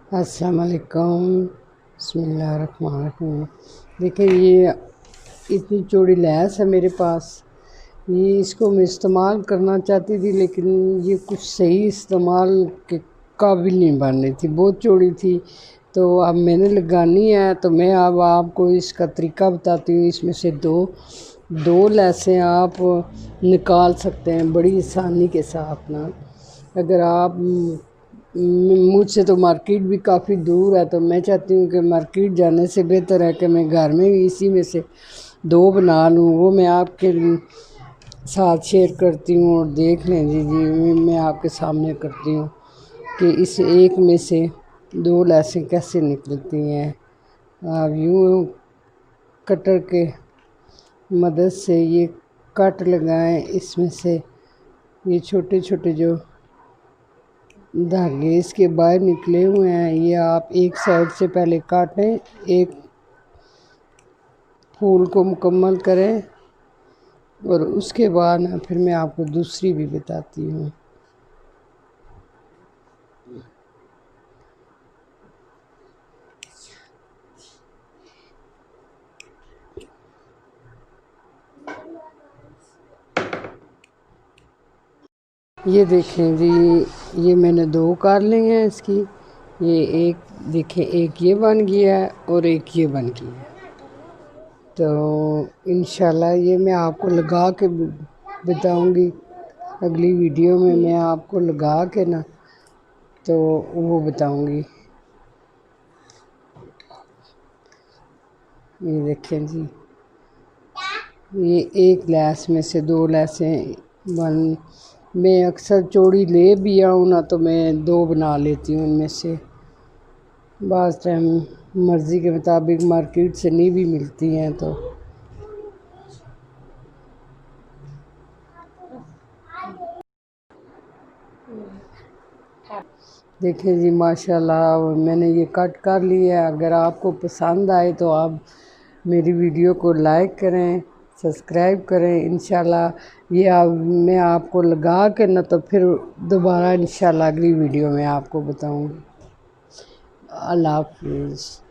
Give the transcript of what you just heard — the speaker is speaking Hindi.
अस्सलाम वालेकुम। बिस्मिल्लाहिर्रहमानिर्रहीम। देखिए ये इतनी चौड़ी लैस है मेरे पास। ये इसको मैं इस्तेमाल करना चाहती थी, लेकिन ये कुछ सही इस्तेमाल के काबिल नहीं बन रही थी, बहुत चौड़ी थी। तो अब मैंने लगानी है, तो मैं अब आपको इसका तरीका बताती हूँ। इसमें से दो दो लैसें आप निकाल सकते हैं बड़ी आसानी के साथ ना। अगर आप मुझसे तो मार्केट भी काफ़ी दूर है, तो मैं चाहती हूँ कि मार्केट जाने से बेहतर है कि मैं घर में ही इसी में से दो बना लूँ। वो मैं आपके साथ शेयर करती हूँ और देख लें जी मैं आपके सामने करती हूँ कि इस एक में से दो लैसें कैसे निकलती हैं। आप यूँ कटर के मदद से ये कट लगाएं। इसमें से ये छोटे छोटे जो धागे इसके बाहर निकले हुए हैं, ये आप एक साइड से पहले काटें, एक फूल को मुकम्मल करें और उसके बाद ना फिर मैं आपको दूसरी भी बताती हूँ। ये देखें जी, ये मैंने दो कर ली हैं इसकी। ये एक देखें, एक ये बन गया है और एक ये बन गया है। तो इंशाल्लाह ये मैं आपको लगा के बताऊंगी अगली वीडियो में। मैं आपको लगा के ना तो वो बताऊंगी। ये देखें जी, ये एक लैस में से दो लैसें बन। मैं अक्सर चौड़ी ले भी आऊँ ना, तो मैं दो बना लेती हूँ उनमें से। बाज़ टाइम मर्ज़ी के मुताबिक मार्केट से नहीं भी मिलती हैं। तो देखिए जी, माशाल्लाह मैंने ये कट कर लिया है। अगर आपको पसंद आए तो आप मेरी वीडियो को लाइक करें, सब्सक्राइब करें। इंशाल्लाह ये मैं आपको लगा के ना तो फिर दोबारा इंशाल्लाह अगली वीडियो में आपको बताऊंगी। अल्लाह हाफ़िज़।